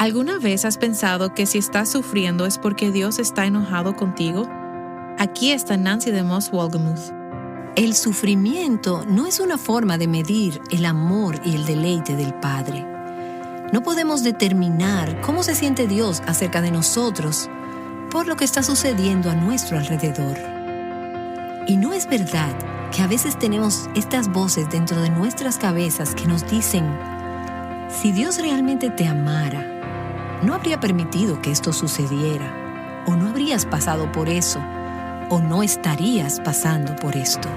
¿Alguna vez has pensado que si estás sufriendo es porque Dios está enojado contigo? Aquí está Nancy DeMoss Wolgemuth. El sufrimiento no es una forma de medir el amor y el deleite del Padre. No podemos determinar cómo se siente Dios acerca de nosotros por lo que está sucediendo a nuestro alrededor. Y no es verdad que a veces tenemos estas voces dentro de nuestras cabezas que nos dicen: si Dios realmente te amara, no habría permitido que esto sucediera, o no habrías pasado por eso, o no estarías pasando por esto.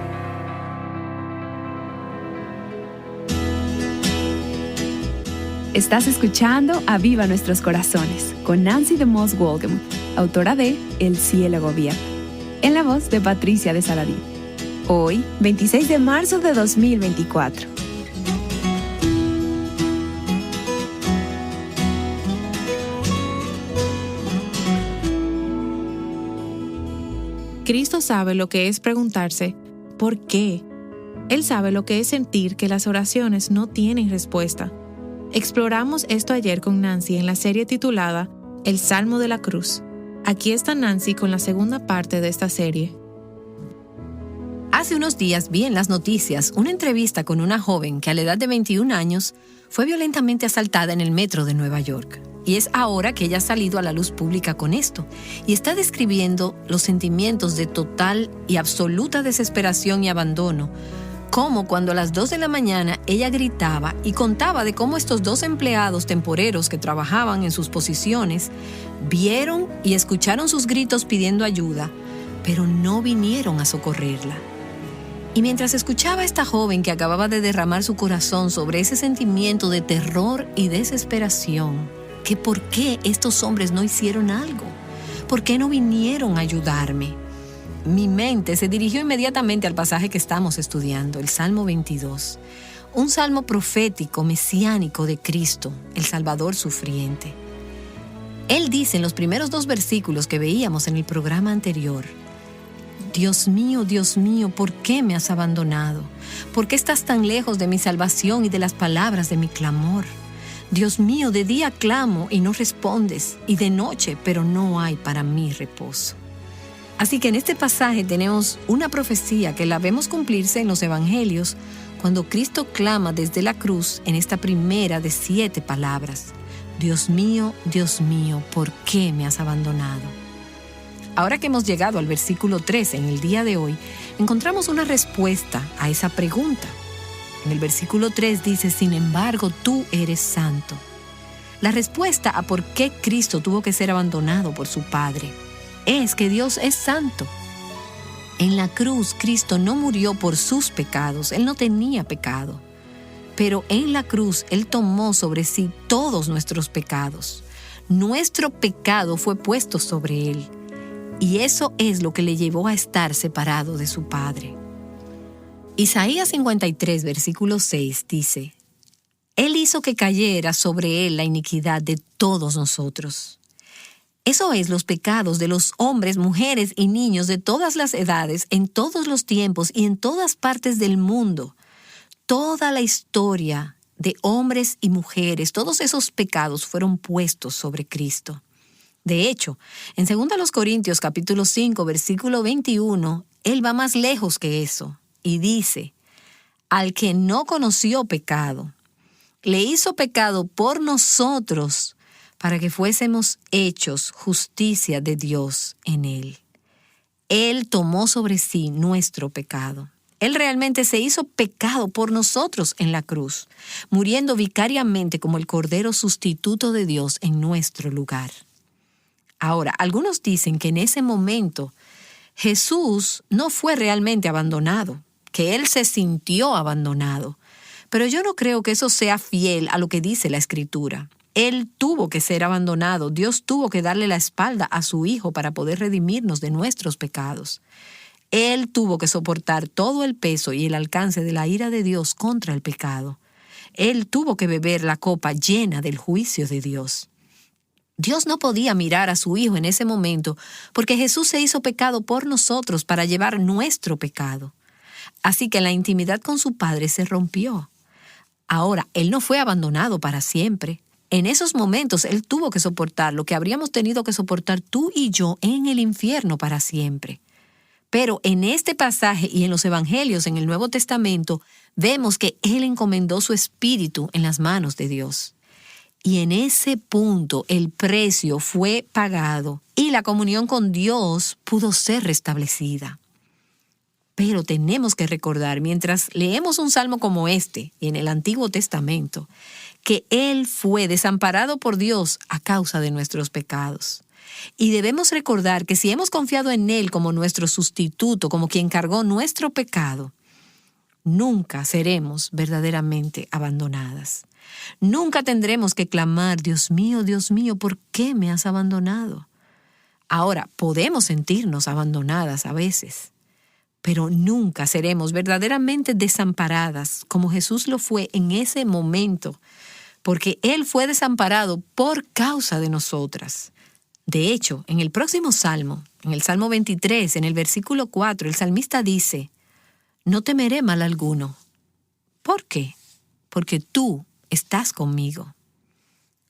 Estás escuchando Aviva Nuestros Corazones con Nancy DeMoss Wolgemuth, autora de El cielo gobierna, en la voz de Patricia de Saladín. Hoy, 26 de marzo de 2024. Cristo sabe lo que es preguntarse ¿por qué? Él sabe lo que es sentir que las oraciones no tienen respuesta. Exploramos esto ayer con Nancy en la serie titulada El Salmo de la Cruz. Aquí está Nancy con la segunda parte de esta serie. Hace unos días vi en las noticias una entrevista con una joven que a la edad de 21 años fue violentamente asaltada en el metro de Nueva York. Y es ahora que ella ha salido a la luz pública con esto y está describiendo los sentimientos de total y absoluta desesperación y abandono, como cuando a las 2 de la mañana ella gritaba y contaba de cómo estos 2 empleados temporeros que trabajaban en sus posiciones vieron y escucharon sus gritos pidiendo ayuda, pero no vinieron a socorrerla. Y mientras escuchaba a esta joven que acababa de derramar su corazón sobre ese sentimiento de terror y desesperación, que por qué estos hombres no hicieron algo, por qué no vinieron a ayudarme, mi mente se dirigió inmediatamente al pasaje que estamos estudiando, el Salmo 22, un salmo profético, mesiánico de Cristo, el Salvador sufriente. Él dice en los primeros 2 versículos que veíamos en el programa anterior: Dios mío, ¿por qué me has abandonado? ¿Por qué estás tan lejos de mi salvación y de las palabras de mi clamor? Dios mío, de día clamo y no respondes, y de noche, pero no hay para mí reposo. Así que en este pasaje tenemos una profecía que la vemos cumplirse en los evangelios cuando Cristo clama desde la cruz en esta primera de 7 palabras: Dios mío, ¿por qué me has abandonado? Ahora que hemos llegado al versículo 13 en el día de hoy, encontramos una respuesta a esa pregunta. En el versículo 3 dice: sin embargo, tú eres santo. La respuesta a por qué Cristo tuvo que ser abandonado por su Padre es que Dios es santo. En la cruz, Cristo no murió por sus pecados, Él no tenía pecado. Pero en la cruz, Él tomó sobre sí todos nuestros pecados. Nuestro pecado fue puesto sobre Él. Y eso es lo que le llevó a estar separado de su Padre. Isaías 53, versículo 6 dice: Él hizo que cayera sobre Él la iniquidad de todos nosotros. Eso es, los pecados de los hombres, mujeres y niños de todas las edades, en todos los tiempos y en todas partes del mundo. Toda la historia de hombres y mujeres, todos esos pecados fueron puestos sobre Cristo. De hecho, en 2 Corintios capítulo 5, versículo 21, Él va más lejos que eso y dice: al que no conoció pecado, le hizo pecado por nosotros, para que fuésemos hechos justicia de Dios en Él. Él tomó sobre sí nuestro pecado. Él realmente se hizo pecado por nosotros en la cruz, muriendo vicariamente como el Cordero sustituto de Dios en nuestro lugar. Ahora, algunos dicen que en ese momento Jesús no fue realmente abandonado, que Él se sintió abandonado. Pero yo no creo que eso sea fiel a lo que dice la Escritura. Él tuvo que ser abandonado. Dios tuvo que darle la espalda a su Hijo para poder redimirnos de nuestros pecados. Él tuvo que soportar todo el peso y el alcance de la ira de Dios contra el pecado. Él tuvo que beber la copa llena del juicio de Dios. Dios no podía mirar a su Hijo en ese momento porque Jesús se hizo pecado por nosotros para llevar nuestro pecado. Así que la intimidad con su Padre se rompió. Ahora, Él no fue abandonado para siempre. En esos momentos Él tuvo que soportar lo que habríamos tenido que soportar tú y yo en el infierno para siempre. Pero en este pasaje y en los evangelios en el Nuevo Testamento vemos que Él encomendó su espíritu en las manos de Dios. Y en ese punto el precio fue pagado y la comunión con Dios pudo ser restablecida. Pero tenemos que recordar, mientras leemos un salmo como este en el Antiguo Testamento, que Él fue desamparado por Dios a causa de nuestros pecados. Y debemos recordar que si hemos confiado en Él como nuestro sustituto, como quien cargó nuestro pecado, nunca seremos verdaderamente abandonadas. Nunca tendremos que clamar, Dios mío, ¿por qué me has abandonado? Ahora, podemos sentirnos abandonadas a veces, pero nunca seremos verdaderamente desamparadas como Jesús lo fue en ese momento, porque Él fue desamparado por causa de nosotras. De hecho, en el próximo salmo, en el Salmo 23, en el versículo 4, el salmista dice, no temeré mal alguno. ¿Por qué? Porque tú estás conmigo.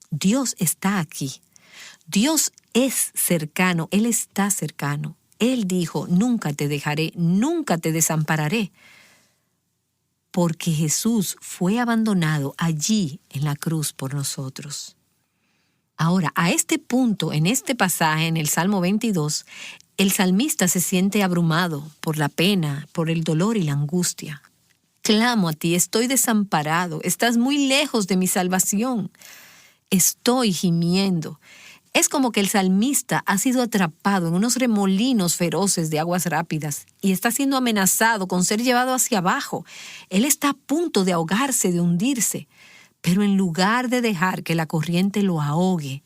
Dios está aquí. Dios es cercano, Él está cercano. Él dijo, nunca te dejaré, nunca te desampararé. Porque Jesús fue abandonado allí en la cruz por nosotros. Ahora, a este punto, en este pasaje, en el Salmo 22, el salmista se siente abrumado por la pena, por el dolor y la angustia. Clamo a ti, estoy desamparado, estás muy lejos de mi salvación. Estoy gimiendo. Es como que el salmista ha sido atrapado en unos remolinos feroces de aguas rápidas y está siendo amenazado con ser llevado hacia abajo. Él está a punto de ahogarse, de hundirse. Pero en lugar de dejar que la corriente lo ahogue,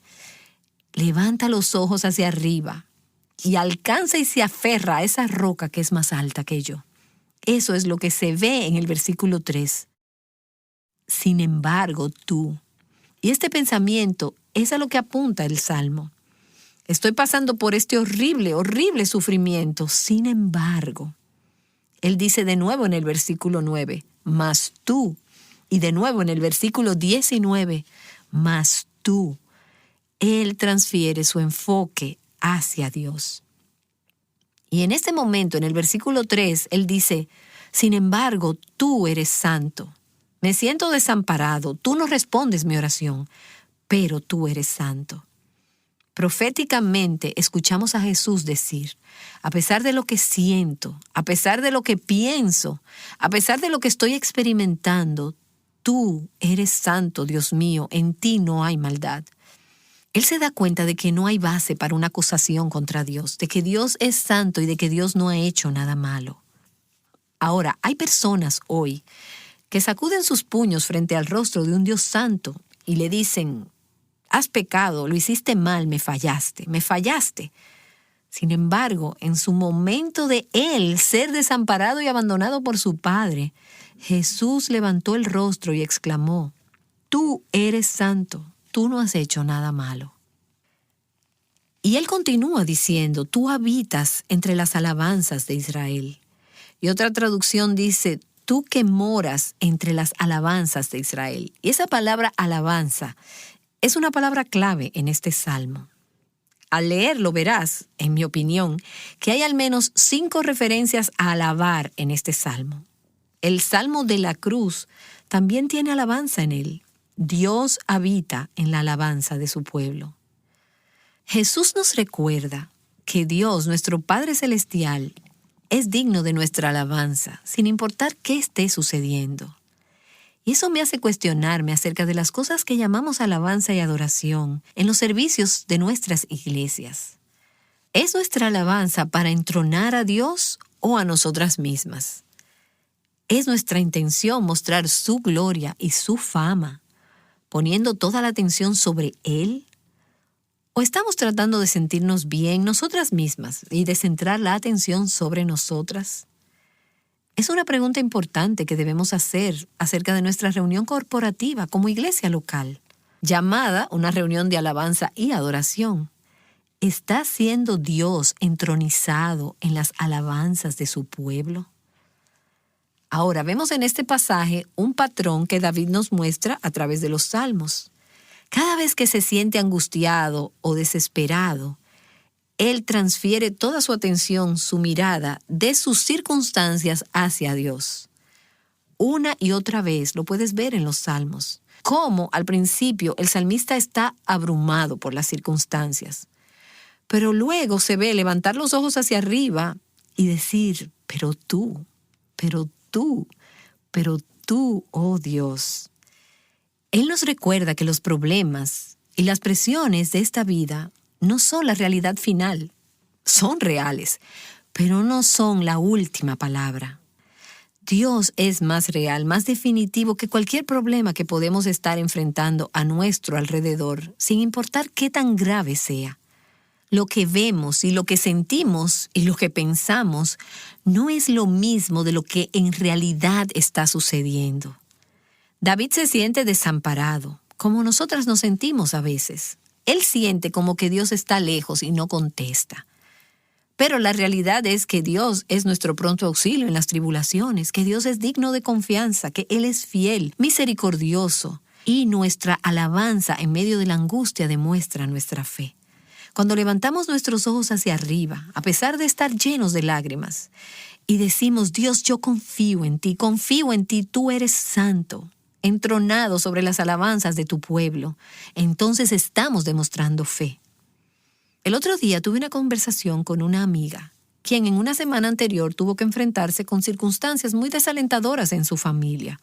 levanta los ojos hacia arriba y alcanza y se aferra a esa roca que es más alta que yo. Eso es lo que se ve en el versículo 3. Sin embargo, tú. Y este pensamiento es a lo que apunta el Salmo. Estoy pasando por este horrible, horrible sufrimiento. Sin embargo, Él dice de nuevo en el versículo 9, mas tú. Y de nuevo en el versículo 19, mas tú. Él transfiere su enfoque hacia Dios. Y en este momento, en el versículo 3, Él dice, sin embargo, tú eres santo. Me siento desamparado, tú no respondes mi oración, pero tú eres santo. Proféticamente escuchamos a Jesús decir, a pesar de lo que siento, a pesar de lo que pienso, a pesar de lo que estoy experimentando, tú eres santo, Dios mío, en ti no hay maldad. Él se da cuenta de que no hay base para una acusación contra Dios, de que Dios es santo y de que Dios no ha hecho nada malo. Ahora, hay personas hoy que sacuden sus puños frente al rostro de un Dios santo y le dicen, has pecado, lo hiciste mal, me fallaste. Sin embargo, en su momento de él ser desamparado y abandonado por su padre, Jesús levantó el rostro y exclamó, tú eres santo, tú no has hecho nada malo. Y él continúa diciendo, tú habitas entre las alabanzas de Israel. Y otra traducción dice, tú que moras entre las alabanzas de Israel. Y esa palabra alabanza es una palabra clave en este salmo. Al leerlo verás, en mi opinión, que hay al menos 5 referencias a alabar en este salmo. El Salmo de la Cruz también tiene alabanza en él. Dios habita en la alabanza de su pueblo. Jesús nos recuerda que Dios, nuestro Padre Celestial, es digno de nuestra alabanza, sin importar qué esté sucediendo. Y eso me hace cuestionarme acerca de las cosas que llamamos alabanza y adoración en los servicios de nuestras iglesias. ¿Es nuestra alabanza para entronar a Dios o a nosotras mismas? ¿Es nuestra intención mostrar su gloria y su fama, poniendo toda la atención sobre Él? ¿O estamos tratando de sentirnos bien nosotras mismas y de centrar la atención sobre nosotras? Es una pregunta importante que debemos hacer acerca de nuestra reunión corporativa como iglesia local, llamada una reunión de alabanza y adoración. ¿Está siendo Dios entronizado en las alabanzas de su pueblo? Ahora vemos en este pasaje un patrón que David nos muestra a través de los salmos. Cada vez que se siente angustiado o desesperado, él transfiere toda su atención, su mirada, de sus circunstancias hacia Dios. Una y otra vez lo puedes ver en los Salmos. Cómo al principio el salmista está abrumado por las circunstancias. Pero luego se ve levantar los ojos hacia arriba y decir, pero tú, oh Dios. Él nos recuerda que los problemas y las presiones de esta vida no son la realidad final. Son reales, pero no son la última palabra. Dios es más real, más definitivo que cualquier problema que podemos estar enfrentando a nuestro alrededor, sin importar qué tan grave sea. Lo que vemos y lo que sentimos y lo que pensamos no es lo mismo de lo que en realidad está sucediendo. David se siente desamparado, como nosotras nos sentimos a veces. Él siente como que Dios está lejos y no contesta. Pero la realidad es que Dios es nuestro pronto auxilio en las tribulaciones, que Dios es digno de confianza, que Él es fiel, misericordioso, y nuestra alabanza en medio de la angustia demuestra nuestra fe. Cuando levantamos nuestros ojos hacia arriba, a pesar de estar llenos de lágrimas, y decimos, Dios, yo confío en ti, tú eres santo, entronado sobre las alabanzas de tu pueblo, entonces estamos demostrando fe. El otro día tuve una conversación con una amiga, quien en una semana anterior tuvo que enfrentarse con circunstancias muy desalentadoras en su familia.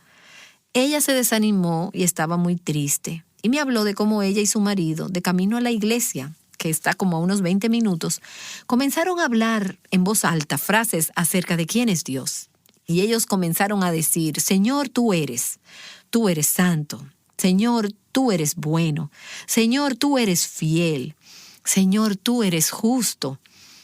Ella se desanimó y estaba muy triste, y me habló de cómo ella y su marido, de camino a la iglesia, que está como a unos 20 minutos, comenzaron a hablar en voz alta frases acerca de quién es Dios. Y ellos comenzaron a decir, Señor, tú eres santo. Señor, tú eres bueno. Señor, tú eres fiel. Señor, tú eres justo.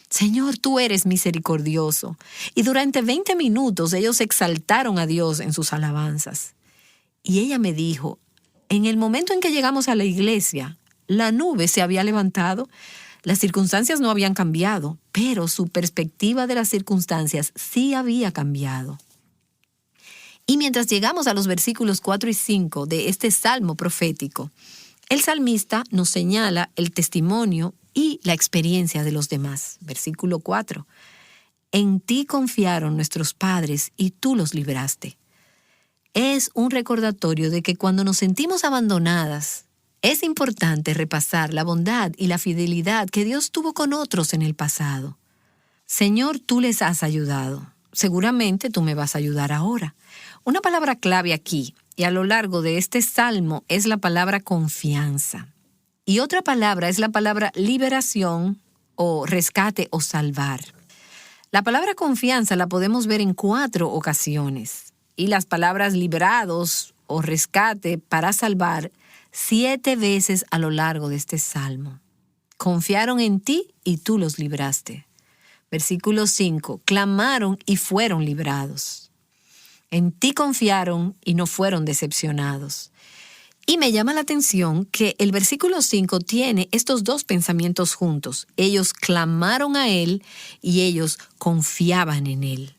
Señor, tú eres misericordioso. Y durante 20 minutos ellos exaltaron a Dios en sus alabanzas. Y ella me dijo, en el momento en que llegamos a la iglesia, la nube se había levantado, las circunstancias no habían cambiado, pero su perspectiva de las circunstancias sí había cambiado. Y mientras llegamos a los versículos 4 y 5 de este salmo profético, el salmista nos señala el testimonio y la experiencia de los demás. Versículo 4. En ti confiaron nuestros padres y tú los libraste. Es un recordatorio de que cuando nos sentimos abandonadas, es importante repasar la bondad y la fidelidad que Dios tuvo con otros en el pasado. Señor, tú les has ayudado. Seguramente tú me vas a ayudar ahora. Una palabra clave aquí y a lo largo de este salmo es la palabra confianza. Y otra palabra es la palabra liberación o rescate o salvar. La palabra confianza la podemos ver en 4 ocasiones y las palabras liberados o rescate para salvar 7 veces a lo largo de este salmo. Confiaron en ti y tú los libraste. Versículo 5. Clamaron y fueron librados. En ti confiaron y no fueron decepcionados. Y me llama la atención que el versículo 5 tiene estos 2 pensamientos juntos. Ellos clamaron a Él y ellos confiaban en Él.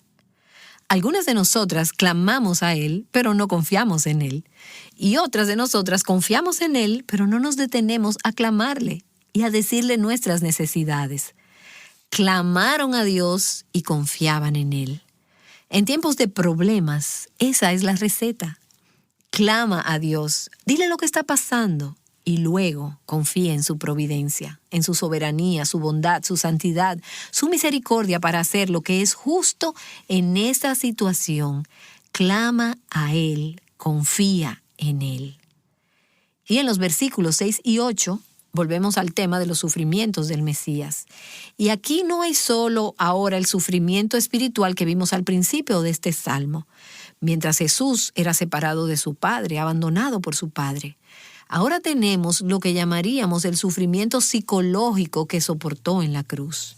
Algunas de nosotras clamamos a Él, pero no confiamos en Él. Y otras de nosotras confiamos en Él, pero no nos detenemos a clamarle y a decirle nuestras necesidades. Clamaron a Dios y confiaban en Él. En tiempos de problemas, esa es la receta. Clama a Dios, dile lo que está pasando y luego confía en su providencia, en su soberanía, su bondad, su santidad, su misericordia para hacer lo que es justo en esa situación. Clama a Él, confía en Él. Y en los versículos 6 y 8 volvemos al tema de los sufrimientos del Mesías. Y aquí no hay solo ahora el sufrimiento espiritual que vimos al principio de este salmo, mientras Jesús era separado de su Padre, abandonado por su Padre. Ahora tenemos lo que llamaríamos el sufrimiento psicológico que soportó en la cruz.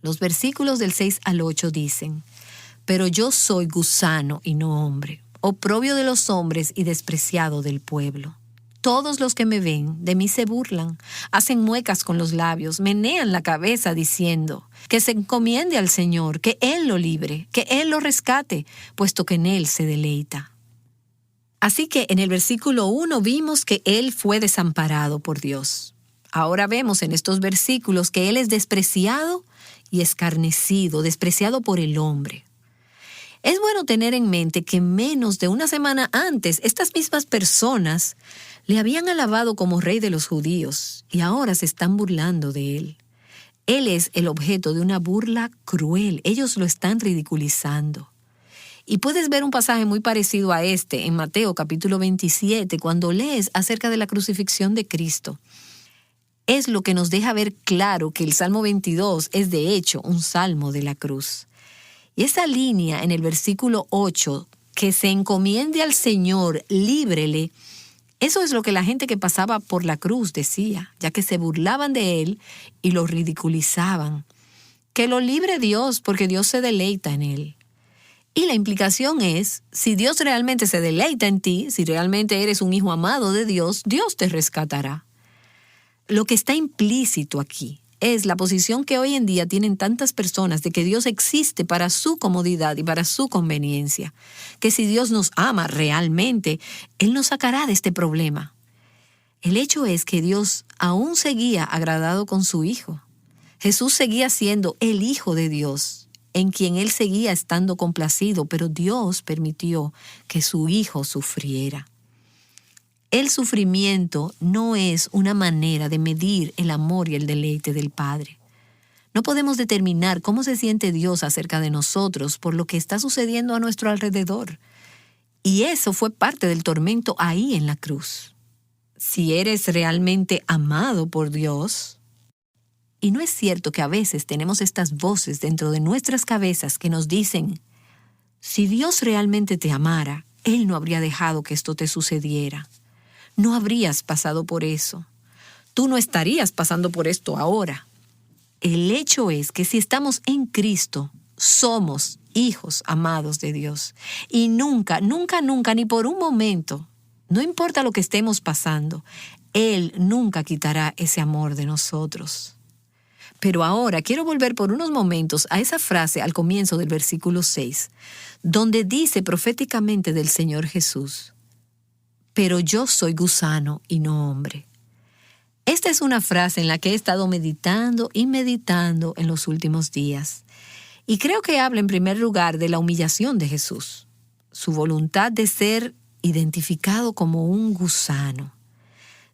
Los versículos del 6 al 8 dicen, pero yo soy gusano y no hombre, oprobio de los hombres y despreciado del pueblo. Todos los que me ven de mí se burlan, hacen muecas con los labios, menean la cabeza diciendo, que se encomiende al Señor, que Él lo libre, que Él lo rescate, puesto que en Él se deleita. Así que en el versículo 1 vimos que él fue desamparado por Dios. Ahora vemos en estos versículos que él es despreciado y escarnecido, despreciado por el hombre. Es bueno tener en mente que menos de una semana antes, estas mismas personas le habían alabado como rey de los judíos y ahora se están burlando de él. Él es el objeto de una burla cruel. Ellos lo están ridiculizando. Y puedes ver un pasaje muy parecido a este en Mateo capítulo 27, cuando lees acerca de la crucifixión de Cristo. Es lo que nos deja ver claro que el Salmo 22 es de hecho un salmo de la cruz. Y esa línea en el versículo 8, que se encomiende al Señor, líbrele, eso es lo que la gente que pasaba por la cruz decía, ya que se burlaban de él y lo ridiculizaban. Que lo libre Dios, porque Dios se deleita en él. Y la implicación es, si Dios realmente se deleita en ti, si realmente eres un hijo amado de Dios, Dios te rescatará. Lo que está implícito aquí es la posición que hoy en día tienen tantas personas de que Dios existe para su comodidad y para su conveniencia. Que si Dios nos ama realmente, Él nos sacará de este problema. El hecho es que Dios aún seguía agradado con su Hijo. Jesús seguía siendo el Hijo de Dios, en quien Él seguía estando complacido, pero Dios permitió que su Hijo sufriera. El sufrimiento no es una manera de medir el amor y el deleite del Padre. No podemos determinar cómo se siente Dios acerca de nosotros por lo que está sucediendo a nuestro alrededor. Y eso fue parte del tormento ahí en la cruz. Si eres realmente amado por Dios, y no es cierto que a veces tenemos estas voces dentro de nuestras cabezas que nos dicen, si Dios realmente te amara, Él no habría dejado que esto te sucediera. No habrías pasado por eso. Tú no estarías pasando por esto ahora. El hecho es que si estamos en Cristo, somos hijos amados de Dios. Y nunca, nunca, nunca, ni por un momento, no importa lo que estemos pasando, Él nunca quitará ese amor de nosotros. Pero ahora quiero volver por unos momentos a esa frase al comienzo del versículo 6, donde dice proféticamente del Señor Jesús, pero yo soy gusano y no hombre. Esta es una frase en la que he estado meditando y meditando en los últimos días. Y creo que habla en primer lugar de la humillación de Jesús, su voluntad de ser identificado como un gusano.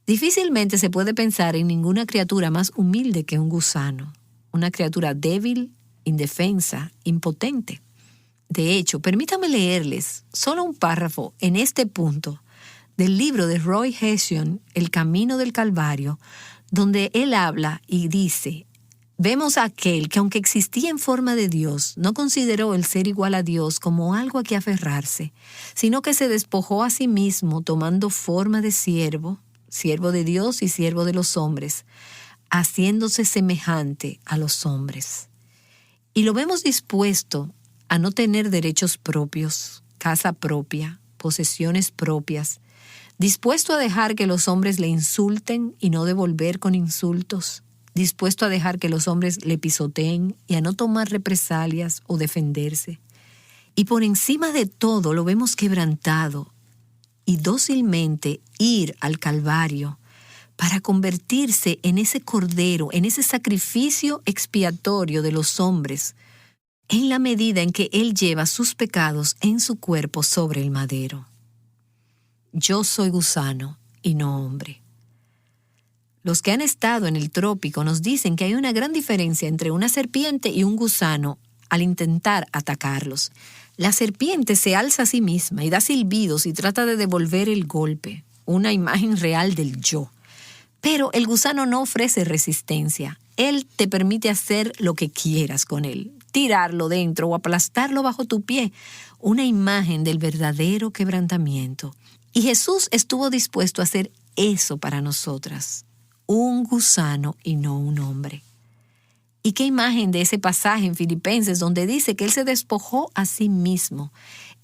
Difícilmente se puede pensar en ninguna criatura más humilde que un gusano, una criatura débil, indefensa, impotente. De hecho, permítame leerles solo un párrafo en este punto del libro de Roy Hession, El Camino del Calvario, donde él habla y dice, vemos a aquel que aunque existía en forma de Dios, no consideró el ser igual a Dios como algo a que aferrarse, sino que se despojó a sí mismo tomando forma de siervo, siervo de Dios y siervo de los hombres, haciéndose semejante a los hombres. Y lo vemos dispuesto a no tener derechos propios, casa propia, posesiones propias, dispuesto a dejar que los hombres le insulten y no devolver con insultos, dispuesto a dejar que los hombres le pisoteen y a no tomar represalias o defenderse. Y por encima de todo lo vemos quebrantado y dócilmente ir al Calvario para convertirse en ese cordero, en ese sacrificio expiatorio de los hombres, en la medida en que Él lleva sus pecados en su cuerpo sobre el madero. Yo soy gusano y no hombre. Los que han estado en el trópico nos dicen que hay una gran diferencia entre una serpiente y un gusano al intentar atacarlos. La serpiente se alza a sí misma y da silbidos y trata de devolver el golpe, una imagen real del yo. Pero el gusano no ofrece resistencia. Él te permite hacer lo que quieras con él, tirarlo dentro o aplastarlo bajo tu pie, una imagen del verdadero quebrantamiento. Y Jesús estuvo dispuesto a hacer eso para nosotras, un gusano y no un hombre. ¿Y qué imagen de ese pasaje en Filipenses donde dice que Él se despojó a sí mismo?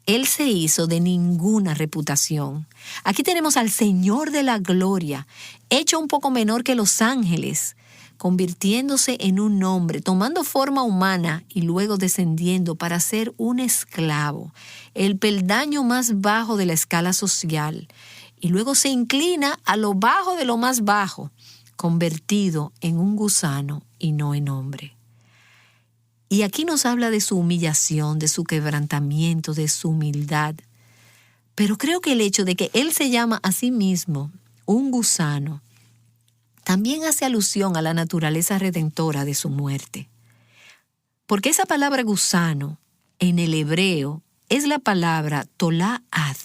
Él se hizo de ninguna reputación. Aquí tenemos al Señor de la gloria, hecho un poco menor que los ángeles, convirtiéndose en un hombre, tomando forma humana y luego descendiendo para ser un esclavo, el peldaño más bajo de la escala social, y luego se inclina a lo bajo de lo más bajo, convertido en un gusano y no en hombre. Y aquí nos habla de su humillación, de su quebrantamiento, de su humildad. Pero creo que el hecho de que él se llama a sí mismo un gusano también hace alusión a la naturaleza redentora de su muerte. Porque esa palabra gusano en el hebreo es la palabra tola'ad.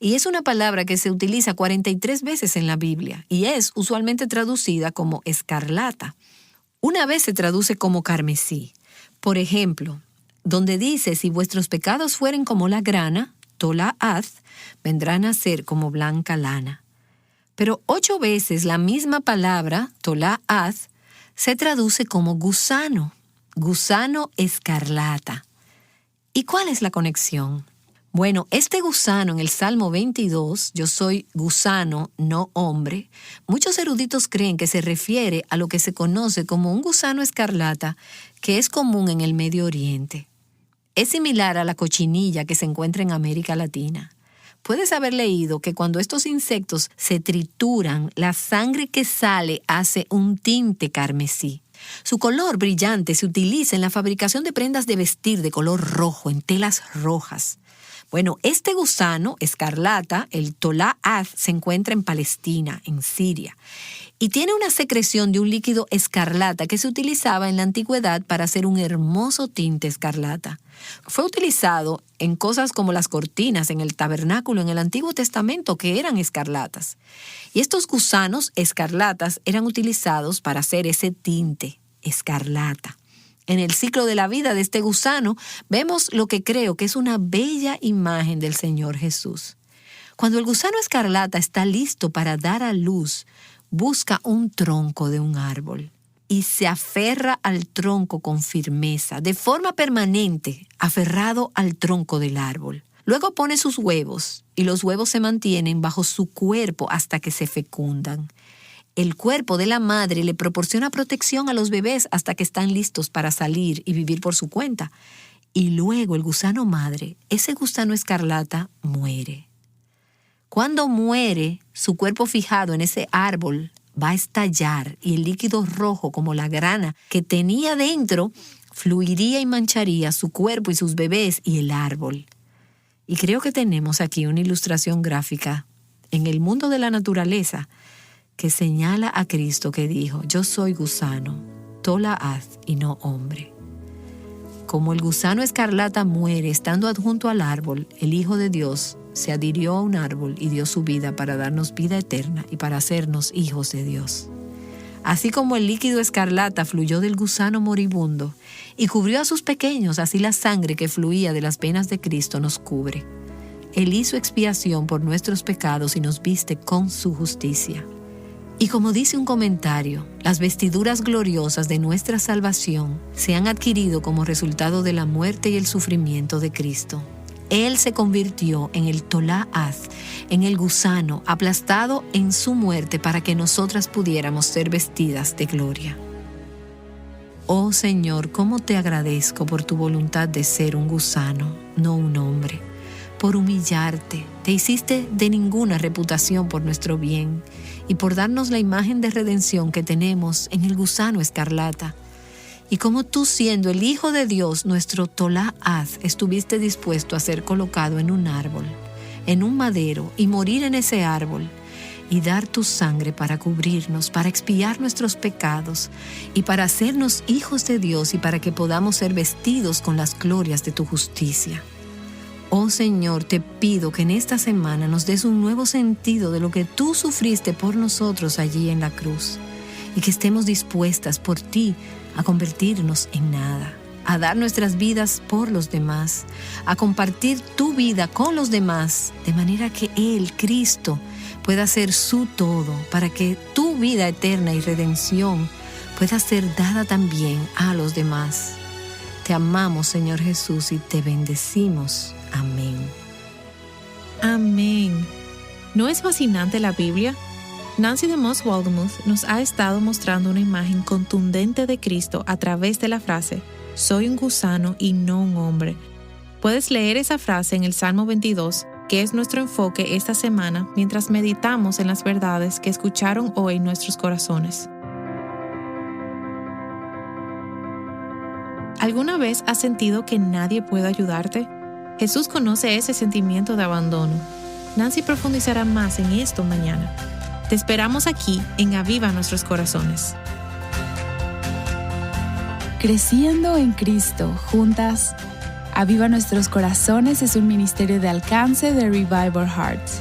Y es una palabra que se utiliza 43 veces en la Biblia y es usualmente traducida como escarlata. Una vez se traduce como carmesí. Por ejemplo, donde dice, si vuestros pecados fueren como la grana, tola'ad, vendrán a ser como blanca lana. Pero 8 veces la misma palabra, tola'ad, se traduce como gusano, gusano escarlata. ¿Y cuál es la conexión? Bueno, este gusano en el Salmo 22, yo soy gusano, no hombre, muchos eruditos creen que se refiere a lo que se conoce como un gusano escarlata que es común en el Medio Oriente. Es similar a la cochinilla que se encuentra en América Latina. Puedes haber leído que cuando estos insectos se trituran, la sangre que sale hace un tinte carmesí. Su color brillante se utiliza en la fabricación de prendas de vestir de color rojo, en telas rojas. Bueno, este gusano escarlata, el tola'ad, se encuentra en Palestina, en Siria, y tiene una secreción de un líquido escarlata que se utilizaba en la antigüedad para hacer un hermoso tinte escarlata. Fue utilizado en cosas como las cortinas en el tabernáculo en el Antiguo Testamento, que eran escarlatas. Y estos gusanos escarlatas eran utilizados para hacer ese tinte escarlata. En el ciclo de la vida de este gusano vemos lo que creo que es una bella imagen del Señor Jesús. Cuando el gusano escarlata está listo para dar a luz, busca un tronco de un árbol y se aferra al tronco con firmeza, de forma permanente, aferrado al tronco del árbol. Luego pone sus huevos y los huevos se mantienen bajo su cuerpo hasta que se fecundan. El cuerpo de la madre le proporciona protección a los bebés hasta que están listos para salir y vivir por su cuenta. Y luego el gusano madre, ese gusano escarlata, muere. Cuando muere, su cuerpo fijado en ese árbol va a estallar y el líquido rojo como la grana que tenía dentro fluiría y mancharía su cuerpo y sus bebés y el árbol. Y creo que tenemos aquí una ilustración gráfica en el mundo de la naturaleza que señala a Cristo que dijo, yo soy gusano, tola'ad y no hombre. Como el gusano escarlata muere estando adjunto al árbol, el Hijo de Dios se adhirió a un árbol y dio su vida para darnos vida eterna y para hacernos hijos de Dios. Así como el líquido escarlata fluyó del gusano moribundo y cubrió a sus pequeños, así la sangre que fluía de las venas de Cristo nos cubre. Él hizo expiación por nuestros pecados y nos viste con su justicia. Y como dice un comentario, las vestiduras gloriosas de nuestra salvación se han adquirido como resultado de la muerte y el sufrimiento de Cristo. Él se convirtió en el tola'ad, en el gusano, aplastado en su muerte para que nosotras pudiéramos ser vestidas de gloria. Oh Señor, cómo te agradezco por tu voluntad de ser un gusano, no un hombre. Por humillarte, te hiciste de ninguna reputación por nuestro bien y por darnos la imagen de redención que tenemos en el gusano escarlata. Y como tú, siendo el Hijo de Dios, nuestro tola'ad, estuviste dispuesto a ser colocado en un árbol, en un madero, y morir en ese árbol, y dar tu sangre para cubrirnos, para expiar nuestros pecados, y para hacernos hijos de Dios y para que podamos ser vestidos con las glorias de tu justicia. Oh Señor, te pido que en esta semana nos des un nuevo sentido de lo que tú sufriste por nosotros allí en la cruz y que estemos dispuestas por ti a convertirnos en nada, a dar nuestras vidas por los demás, a compartir tu vida con los demás, de manera que Él, Cristo, pueda ser su todo, para que tu vida eterna y redención pueda ser dada también a los demás. Te amamos, Señor Jesús, y te bendecimos. Amén. Amén. ¿No es fascinante la Biblia? Nancy DeMoss Wolgemuth nos ha estado mostrando una imagen contundente de Cristo a través de la frase «Soy un gusano y no un hombre». Puedes leer esa frase en el Salmo 22, que es nuestro enfoque esta semana mientras meditamos en las verdades que escucharon hoy en nuestros corazones. ¿Alguna vez has sentido que nadie puede ayudarte? Jesús conoce ese sentimiento de abandono. Nancy profundizará más en esto mañana. Te esperamos aquí en Aviva Nuestros Corazones. Creciendo en Cristo, juntas, Aviva Nuestros Corazones es un ministerio de alcance de Revive Our Hearts.